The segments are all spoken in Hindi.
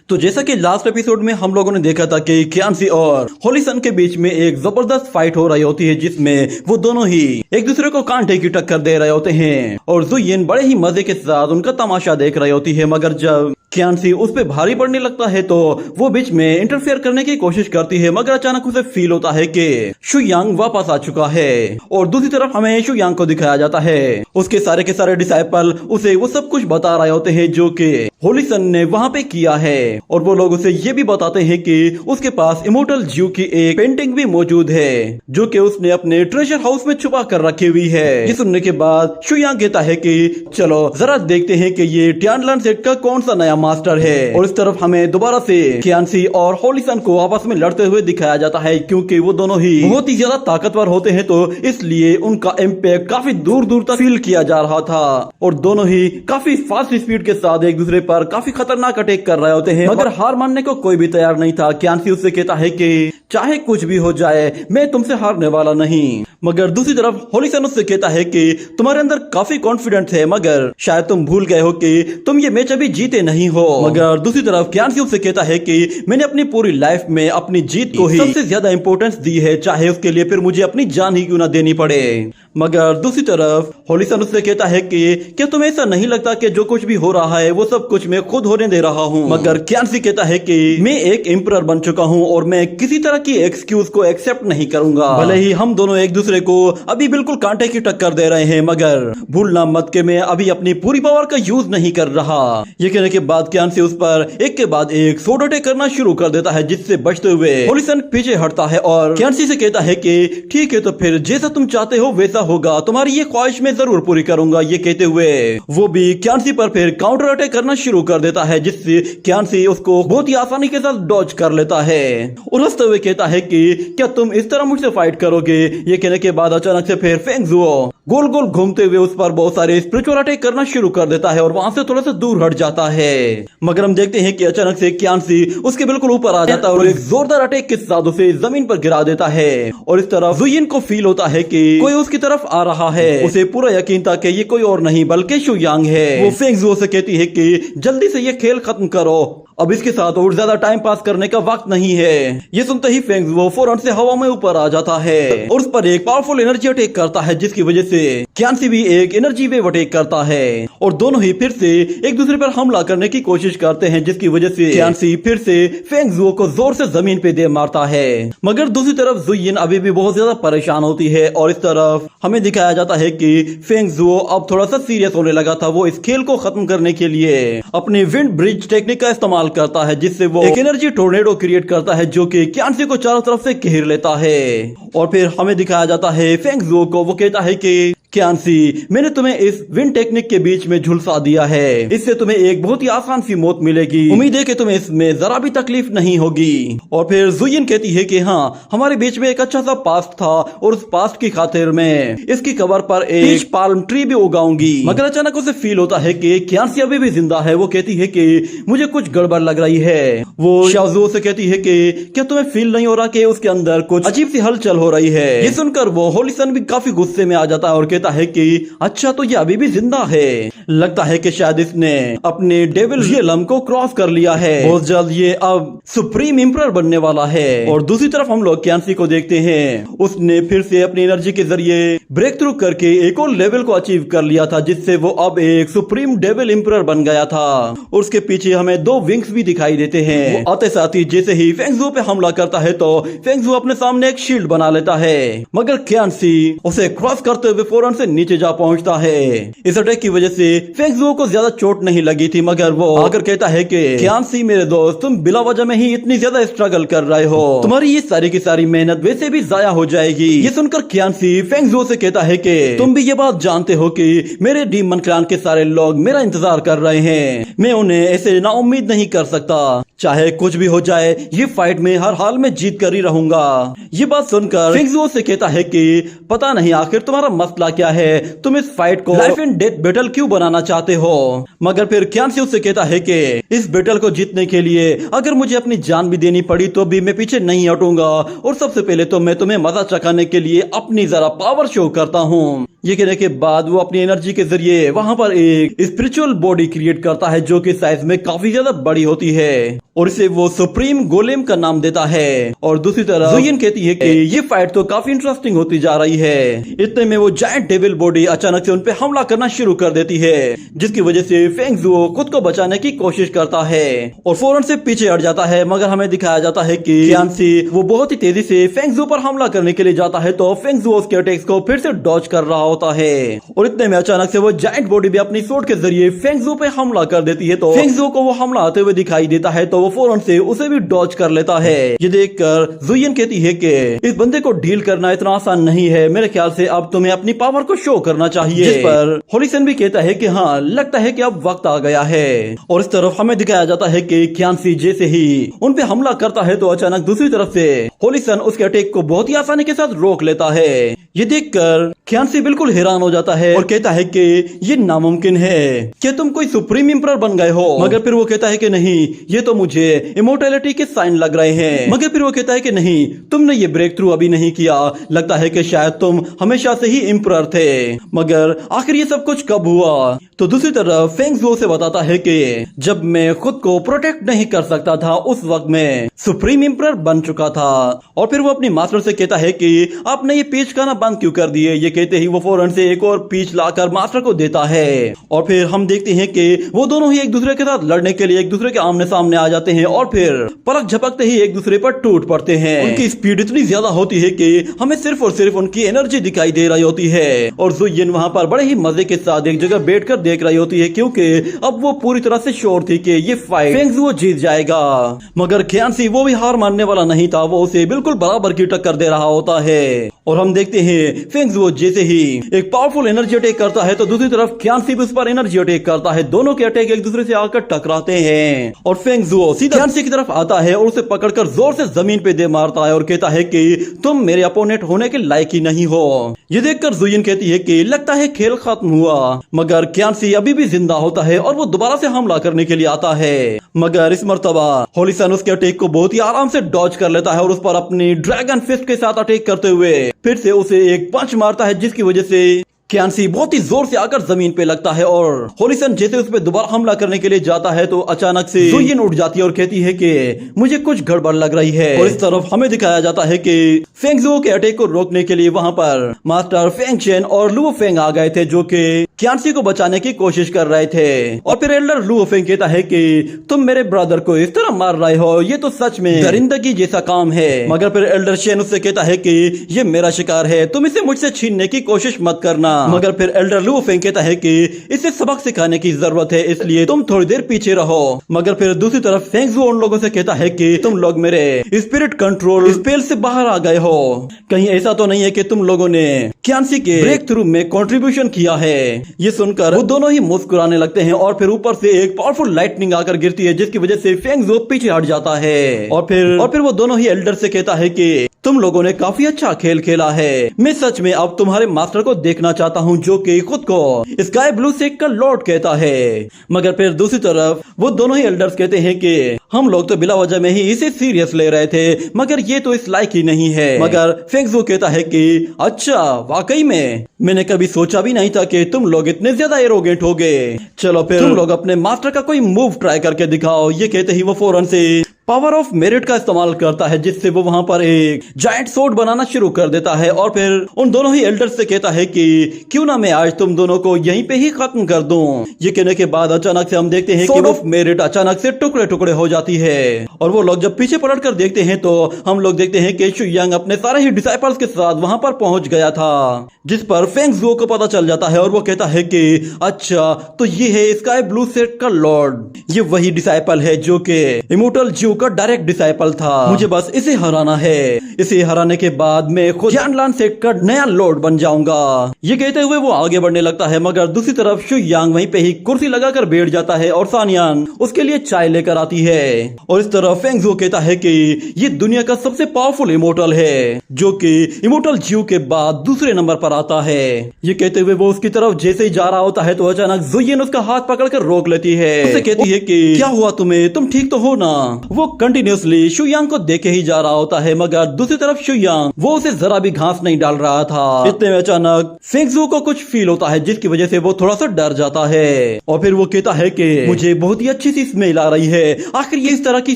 तो जैसा कि लास्ट एपिसोड में हम लोगों ने देखा था कि क्यांसी और होली सन के बीच में एक जबरदस्त फाइट हो रही होती है जिसमें वो दोनों ही एक दूसरे को कांटे की टक्कर दे रहे होते हैं और ज़ुयिन बड़े ही मजे के साथ उनका तमाशा देख रही होती है। मगर जब क्यांसी उस पे भारी पड़ने लगता है तो वो बीच में इंटरफेयर करने की कोशिश करती है, मगर अचानक उसे फील होता है कि शुयांग वापस आ चुका है। और दूसरी तरफ हमें शुयांग को दिखाया जाता है, उसके सारे के सारे डिसाइपल उसे वो सब कुछ बता रहे होते हैं जो कि होली सन ने वहाँ पे किया है। और वो लोग उसे ये भी बताते हैं कि उसके पास इमोर्टल ज्यू की एक पेंटिंग भी मौजूद है जो कि उसने अपने ट्रेजर हाउस में छुपा कर रखी हुई है। ये सुनने के बाद शुयांग कहता है कि चलो जरा देखते हैं कि ये टियानलन सेट का कौन सा नया मास्टर है। और इस तरफ हमें दोबारा से क्यांसी और होली सन को आपस में लड़ते हुए दिखाया जाता है क्योंकि वो दोनों ही बहुत ही ज्यादा ताकतवर होते हैं, तो इसलिए उनका इम्पैक्ट काफी दूर दूर तक फील किया जा रहा था। और दोनों ही काफी फास्ट स्पीड के साथ एक दूसरे पर काफी खतरनाक अटैक कर रहे होते हैं, मगर हार मानने को कोई भी तैयार नहीं था। क्यांसी उससे कहता है कि चाहे कुछ भी हो जाए मैं तुमसे हारने वाला नहीं। मगर दूसरी तरफ होली सन उससे कहता है कि तुम्हारे अंदर काफी कॉन्फिडेंस है, मगर शायद तुम भूल गए हो कि तुम ये मैच अभी जीते नहीं हो। मगर दूसरी तरफ क्यांसी उससे कहता है कि मैंने अपनी पूरी लाइफ में अपनी जीत को ही सबसे ज्यादा इंपॉर्टेंस दी है, चाहे उसके लिए फिर मुझे अपनी जान ही क्यों ना देनी पड़े। मगर दूसरी तरफ होली सन उससे कहता है कि क्या तुम्हें ऐसा नहीं लगता कि जो कुछ भी हो रहा है वो सब कुछ मैं खुद होने दे रहा हूँ। मगर क्यांसी कहता है कि मैं एक एम्परर बन चुका हूँ और मैं किसी तरह की एक्सक्यूज को एक्सेप्ट नहीं करूंगा। भले ही हम दोनों एक दूसरे को अभी बिल्कुल कांटे की टक्कर दे रहे हैं, मगर भूलना मत के मैं अभी अपनी पूरी पावर का यूज नहीं कर रहा। ये कहने के बाद क्यांसी उस पर एक के बाद एक स्वॉर्ड अटैक करना शुरू कर देता है, जिससे बचते हुए होली सन पीछे हटता है और क्यांसी से कहता है कि ठीक है तो फिर जैसा तुम चाहते हो वैसा होगा, तुम्हारी ये ख्वाहिश मैं जरूर पूरी करूंगा। ये कहते हुए वो भी क्यांसी पर फिर काउंटर अटैक करना शुरू कर देता है, जिससे क्यांसी उसको बहुत ही आसानी के साथ डॉज कर लेता है और हंसते हुए कहता है कि क्या तुम इस तरह मुझसे फाइट करोगे। ये कहने के बाद अचानक से फिर फेंग ज़ुओ गोल गोल घूमते हुए उस पर बहुत सारे स्पिरिचुअल अटैक करना शुरू कर देता है और वहां से थोड़ा सा दूर हट जाता है। मगर हम देखते हैं कि अचानक से क्यांसी उसके बिल्कुल ऊपर आ जाता है और एक जोरदार अटैक के साथ उसे जमीन पर गिरा देता है। और इस तरफ ज़ुयिन को फील होता है कि कोई उसकी तरफ आ रहा है। उसे पूरा यकीन था कि ये कोई और नहीं बल्कि शुयांग है। वो फेंग ज़ुओ से कहती है कि जल्दी से ये खेल खत्म करो, अब इसके साथ और ज्यादा टाइम पास करने का वक्त नहीं है। ये सुनते ही फेंग ज़ुओ फौरन से हवा में ऊपर आ जाता है और उस पर एक पावरफुल एनर्जी अटैक करता है, जिसकी वजह से क्यांसी भी एक एनर्जी वेव अटैक करता है और दोनों ही फिर से एक दूसरे पर हमला करने की कोशिश करते हैं, जिसकी वजह से क्यांसी फिर से फेंग ज़ुओ को जोर से जमीन पे दे मारता है। मगर दूसरी तरफ ज़ुयिन अभी भी बहुत ज्यादा परेशान होती है और इस तरफ हमें दिखाया जाता है कि फेंग ज़ुओ अब थोड़ा सा सीरियस होने लगा था। वो इस खेल को खत्म करने के लिए अपनी विंड ब्रिज टेक्निक का इस्तेमाल करता है, जिससे वो एक एनर्जी टोर्नेडो क्रिएट करता है जो कि क्यांसी को चारों तरफ से घेर लेता है। और फिर हमें दिखाया जाता है फेंग ज़ुओ को, वो कहता है कि क्यांसी मैंने तुम्हें इस विंड टेक्निक के बीच में झुलसा दिया है, इससे तुम्हें एक बहुत ही आसान सी मौत मिलेगी, उम्मीद है कि तुम्हें इसमें जरा भी तकलीफ नहीं होगी। और फिर ज़ुयिन कहती है कि हाँ हमारे बीच में एक अच्छा सा पास्ट था और उस पास्ट की खातिर मैं इसकी कवर पर एक पाल्म ट्री भी उगाऊंगी। मगर अचानक उसे फील होता है कि क्यांसी अभी भी जिंदा है। वो कहती है कि मुझे कुछ गड़बड़ लग रही है। वो शाओ से कहती है कि क्या तुम्हें फील नहीं हो रहा कि उसके अंदर कुछ अजीब सी हलचल हो रही है। ये सुनकर वो होली सन भी काफी गुस्से में आ जाता है और कहता है कि अच्छा तो ये अभी भी जिंदा है, लगता है कि शायद इसने अपने डेविल रियलम को क्रॉस कर लिया है, बहुत जल्द ये अब सुप्रीम एम्परर बनने वाला है। और दूसरी तरफ हम लोग क्यांसी को देखते हैं, उसने फिर से अपनी एनर्जी के जरिए ब्रेक थ्रू करके एक और लेवल को अचीव कर लिया था, जिससे वो अब एक सुप्रीम डेविल एम्परर बन गया था। और उसके पीछे हमें दो विंग्स भी दिखाई देते हैं। वो आते साथ ही जैसे ही फेंग ज़ुओ पे हमला करता है तो फेंग ज़ुओ अपने सामने एक शील्ड बना लेता है, मगर क्यांसी उसे क्रॉस करते हुए फौरन से नीचे जा पहुंचता है। इस अटैक की वजह से फेंग ज़ुओ को ज्यादा चोट नहीं लगी थी, मगर वो आकर कहता है कि क्यांसी मेरे दोस्त तुम बिला वजह में ही इतनी ज्यादा स्ट्रगल कर रहे हो, तुम्हारी ये सारी की सारी मेहनत वैसे भी जाया हो जाएगी। ये सुनकर क्यांसी फेंग ज़ुओ से कहता है कि तुम भी ये बात जानते हो कि मेरे डीमन क्लैन के सारे लोग मेरा इंतजार कर रहे हैं, मैं उन्हें ऐसे नाउम्मीद नहीं कर सकता, चाहे कुछ भी हो जाए ये फाइट में हर हाल में जीत कर ही रहूंगा। ये बात सुनकर फेंग ज़ुओ से कहता है कि पता नहीं आखिर तुम्हारा मसला क्या है, तुम इस फाइट को लाइफ एंड डेथ बैटल क्यों बनाना चाहते हो। मगर फिर क्यांसी उससे कहता है कि इस बैटल को जीतने के लिए अगर मुझे अपनी जान भी देनी पड़ी तो भी मैं पीछे नहीं हटूंगा, और सबसे पहले तो मैं तुम्हें मजा चखाने के लिए अपनी जरा पावर शो करता हूँ। ये कहने के बाद वो अपनी एनर्जी के जरिए वहां पर एक स्पिरिचुअल बॉडी क्रिएट करता है जो कि साइज में काफी ज्यादा बड़ी होती है और इसे वो सुप्रीम गोलेम का नाम देता है। और दूसरी तरफ जुयिन कहती है कि ये फाइट तो काफी इंटरेस्टिंग होती जा रही है। इतने में वो जायंट डेविल बॉडी अचानक से उनपे हमला करना शुरू कर देती है, जिसकी वजह से फेंग जुओ खुद को बचाने की कोशिश करता है और फौरन से पीछे हट जाता है। मगर हमें दिखाया जाता है कि क्यांसी वो बहुत ही तेजी से फेंग जुओ पर हमला करने के लिए जाता है तो फेंग जुओ उसके अटैक्स को फिर से डॉज कर रहा होता है और इतने में अचानक से वो जायंट बॉडी भी अपनी स्वॉर्ड के जरिए फेंग जुओ पे हमला कर देती है। तो फेंग जुओ को वो हमला आते हुए दिखाई देता है तो वो फौरन से उसे भी डॉज कर लेता है। ये देखकर जुयिन कहती है कि इस बंदे को डील करना इतना आसान नहीं है, मेरे ख्याल से अब तुम्हें अपनी पावर को शो करना चाहिए। जिस पर होलिसन भी कहता है कि हाँ, लगता है कि अब वक्त आ गया है। और इस तरफ हमें दिखाया जाता है कि क्यांसी जैसे ही उन पे हमला करता है तो अचानक दूसरी तरफ से होलिसन उसके अटैक को बहुत ही आसानी के साथ रोक लेता है। ये देखकर क्यांसी बिल्कुल हैरान हो जाता है और कहता है कि ये नामुमकिन है, क्या तुम कोई सुप्रीम एम्परर बन गए हो? मगर फिर वो कहता है कि नहीं, ये तो मुझे इमोर्टैलिटी के साइन लग रहे हैं। मगर फिर वो कहता है कि नहीं, तुमने ये ब्रेक थ्रू अभी नहीं किया, लगता है कि शायद तुम हमेशा से ही एम्परर थे। मगर आखिर ये सब कुछ कब हुआ? तो दूसरी तरफ फेंग जुओ से बताता है कि जब मैं खुद को प्रोटेक्ट नहीं कर सकता था उस वक्त मैं सुप्रीम एम्परर बन चुका था। और फिर वो अपनी मास्टर से कहता है कि आपने ये पीच खाना बंद क्यों कर दिए? ये कहते ही वो फौरन से एक और पीच लाकर मास्टर को देता है और फिर हम देखते हैं कि वो दोनों ही एक दूसरे के साथ लड़ने के लिए एक दूसरे के आमने सामने आ जाते हैं और फिर पलक झपकते ही एक दूसरे पर टूट पड़ते हैं। उनकी स्पीड इतनी ज्यादा होती है कि हमें सिर्फ और सिर्फ उनकी एनर्जी दिखाई दे रही होती है और जुयिन वहां पर बड़े ही मजे के साथ एक जगह बैठकर देख रही होती है, क्योंकि अब वो पूरी तरह से श्योर थी कि ये फाइट फेंग जुओ जीत जाएगा। मगर क्यांसी वो भी हार मानने वाला नहीं था, वो उसे बिल्कुल बराबर की टक्कर दे रहा होता है। और हम देखते हैं फेंग जुओ जैसे ही एक पावरफुल एनर्जी अटैक करता है तो दूसरी तरफ क्यांसी भी उस पर एनर्जी अटैक करता है। दोनों के अटैक एक दूसरे से आकर टकराते हैं और फेंग जुओ सीधा क्यांसी की तरफ आता है और उसे पकड़कर जोर से जमीन पे दे मारता है और कहता है कि तुम मेरे अपोनेंट होने के लायक ही नहीं हो। ये देखकर जुयिन कहती है कि लगता है खेल खत्म हुआ। मगर क्यांसी अभी भी जिंदा होता है और वो दोबारा से हमला करने के लिए आता है। मगर इस मर्तबा होलिसन उसके अटैक को बहुत ही आराम से डॉज कर लेता है और उस पर अपनी ड्रैगन फिस्ट के साथ अटैक करते हुए फिर से उसे एक पंच मारता है, जिसकी वजह से क्यांसी बहुत ही जोर से आकर जमीन पे लगता है और होलिसन जैसे उस पर दोबारा हमला करने के लिए जाता है तो अचानक से जुयिन उठ जाती है और कहती है कि मुझे कुछ गड़बड़ लग रही है। और इस तरफ हमें दिखाया जाता है कि फेंग जुओ के अटैक को रोकने के लिए वहां पर मास्टर फेंग चेन और लुओ फेंग आ गए थे, जो कि क्यांसी को बचाने की कोशिश कर रहे थे। और फिर एल्डर लुओ फेंग कहता है कि तुम मेरे ब्रदर को इस तरह मार रहे हो, ये तो सच में दरिंदगी जैसा काम है। मगर फिर एल्डर शेन उससे कहता है कि ये मेरा शिकार है, तुम इसे मुझसे छीनने की कोशिश मत करना। मगर फिर एल्डर लुओ फेंग कहता है कि इसे सबक सिखाने की जरूरत है, इसलिए तुम थोड़ी देर पीछे रहो। मगर फिर दूसरी तरफ फेंग जुओ उन लोगों से कहता है कि तुम लोग मेरे स्पिरिट कंट्रोल स्पेल से बाहर आ गए हो, कहीं ऐसा तो नहीं है कि तुम लोगों ने क्यांसी के ब्रेक थ्रू में कंट्रीब्यूशन किया है। ये सुनकर वो दोनों ही मुस्कुराने लगते हैं और फिर ऊपर से एक पावरफुल लाइटनिंग आकर गिरती है, जिसकी वजह से फेंग जुओ पीछे हट जाता है। और फिर वो दोनों ही एल्डर से कहता है कि तुम लोगों ने काफी अच्छा खेल खेला है, मैं सच में अब तुम्हारे मास्टर को देखना चाहता हूँ, जो कि खुद को स्काई ब्लू सेक का लॉर्ड कहता है। मगर फिर दूसरी तरफ वो दोनों ही एल्डर्स कहते हैं कि हम लोग तो बिला वजह में ही इसे सीरियस ले रहे थे, मगर ये तो इस लायक ही नहीं है। मगर फेंग जुओ कहता है कि अच्छा, वाकई में मैंने कभी सोचा भी नहीं था कि तुम लोग इतने ज्यादा एरोगेंट होगे, चलो फिर तुम लोग अपने मास्टर का कोई मूव ट्राई करके दिखाओ। ये कहते ही वो फौरन से पावर ऑफ मेरिट का इस्तेमाल करता है, जिससे वो वहां पर एक जायंट सोर्ड बनाना शुरू कर देता है। और फिर उन दोनों ही एल्डर्स से कहता है कि क्यों ना मैं आज तुम दोनों को यहीं पे ही खत्म कर दूं। ये कहने के बाद अचानक से हम देखते हैं कि वो मेरिट अचानक से टुकड़े टुकड़े हो जाती है और वो लोग जब पीछे पलट कर देखते हैं तो हम लोग देखते हैं कि शुयांग अपने सारे ही डिसाइपल्स के साथ वहां पर पहुंच गया था, जिस पर फेंग जुओ को पता चल जाता है और वो कहता है कि अच्छा, तो ये है स्काई ब्लू सेट का लॉर्ड, ये वही डिसाइपल है जो कि इमोर्टल ज्यू का डायरेक्ट डिसाइपल था, मुझे बस इसे हराना है। इसे हराने के बाद मैं खुद यानलान सेट का नया लॉर्ड बन जाऊंगा। ये कहते हुए वो आगे बढ़ने लगता है, मगर दूसरी तरफ शुयांग वहीं पे ही कुर्सी लगाकर बैठ जाता है और सानियान उसके लिए चाय लेकर आती है। और इस तरफ तरफ फेंगजू कहता है कि ये दुनिया का सबसे पावरफुल इमोर्टल है, जो कि इमोर्टल जीव के बाद दूसरे नंबर पर आता है। ये कहते हुए वो उसकी तरफ जैसे ही जा रहा होता है तो अचानक जुयिन उसका हाथ पकड़कर रोक लेती है। उसे कहती है कि क्या हुआ तुम्हें, तुम ठीक तो हो ना। वो कंटिन्यूसली शुयांग को देखे ही जा रहा होता है, मगर दूसरी तरफ शुयांग वो उसे जरा भी घास नहीं डाल रहा था। इतने में अचानक फेंगजू को कुछ फील होता है, जिसकी वजह से वो थोड़ा सा डर जाता है और फिर वो कहता है कि मुझे बहुत ही अच्छी सी स्मेल आ रही है। आखिर ये इस तरह की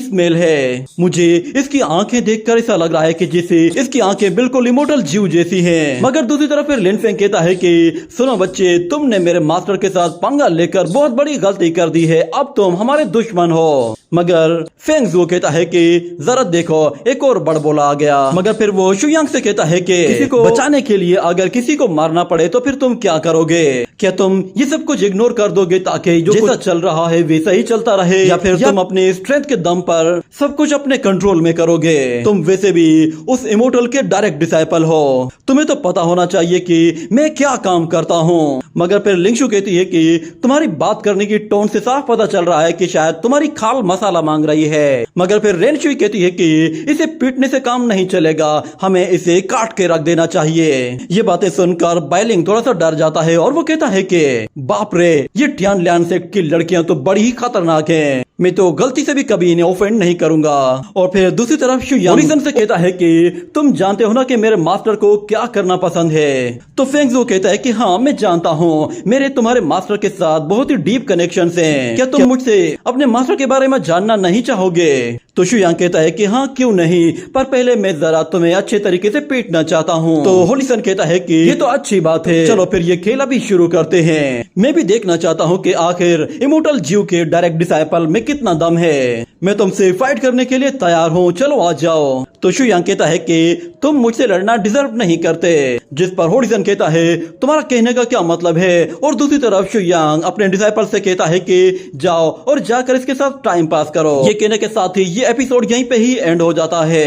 स्मेल है, मुझे इसकी आंखें देखकर ऐसा लग रहा है कि जैसे इसकी आंखें बिल्कुल इमोर्टल जीव जैसी हैं। मगर दूसरी तरफ फिर लिन फेंग कहता है कि सुनो बच्चे, तुमने मेरे मास्टर के साथ पंगा लेकर बहुत बड़ी गलती कर दी है, अब तुम हमारे दुश्मन हो। मगर फेंगजू कहता है कि जरा देखो, एक और बड़बोला आ गया। मगर फिर वो शुयांग से कहता है कि किसी को बचाने के लिए अगर किसी को मारना पड़े तो फिर तुम क्या करोगे? क्या तुम ये सब कुछ इग्नोर कर दोगे ताकि जो जैसा चल रहा है वैसा ही चलता रहे, या फिर तुम अपने स्ट्रेंथ के दम पर सब कुछ अपने कंट्रोल में करोगे? तुम वैसे भी उस इमोर्टल के डायरेक्ट डिसाइपल हो, तुम्हें तो पता होना चाहिए कि मैं क्या काम करता हूँ। मगर फिर लिंगशु कहती है कि तुम्हारी बात करने की टोन से साफ पता चल रहा है कि शायद तुम्हारी खाल मसाला मांग रही है। मगर फिर रेनशुई कहती है कि इसे पीटने से काम नहीं चलेगा, हमें इसे काट के रख देना चाहिए। ये बातें सुनकर बाइलिंग थोड़ा सा डर जाता है और वो कहता है कि बाप रे, ये टियानलियान सेक्ट की लड़कियां तो बड़ी ही खतरनाक हैं, मैं तो गलती से भी कभी इन्हें ऑफेंड नहीं करूंगा। और फिर दूसरी तरफ शुयांग होलिसन से कहता है कि तुम जानते हो ना कि मेरे मास्टर को क्या करना पसंद है। तो फेंगजू कहता है कि हाँ मैं जानता हूँ, मेरे तुम्हारे मास्टर के साथ बहुत ही डीप कनेक्शन हैं। क्या तुम मुझसे अपने मास्टर के बारे में जानना नहीं चाहोगे? तो शुयांग कहता है कि हाँ क्यों नहीं, पर पहले मैं जरा तुम्हें अच्छे तरीके से पीटना चाहता हूँ। तो होलिसन कहता है कि ये तो अच्छी बात है, चलो फिर ये खेल अभी शुरू करते हैं। मैं भी देखना चाहता हूँ कि आखिर इमोर्टल जीव के डायरेक्ट डिसाइपल में कितना दम है। मैं तुमसे फाइट करने के लिए तैयार हूँ, चलो आ जाओ। तो शुयांग कहता है कि तुम मुझसे लड़ना डिजर्व नहीं करते, जिस पर होलिसन कहता है तुम्हारा कहने का क्या मतलब है। और दूसरी तरफ शुयांग अपने डिसाइपल से कहता है कि जाओ और जाकर इसके साथ टाइम पास करो। ये कहने के साथ ही ये एपिसोड यहीं पे ही एंड हो जाता है।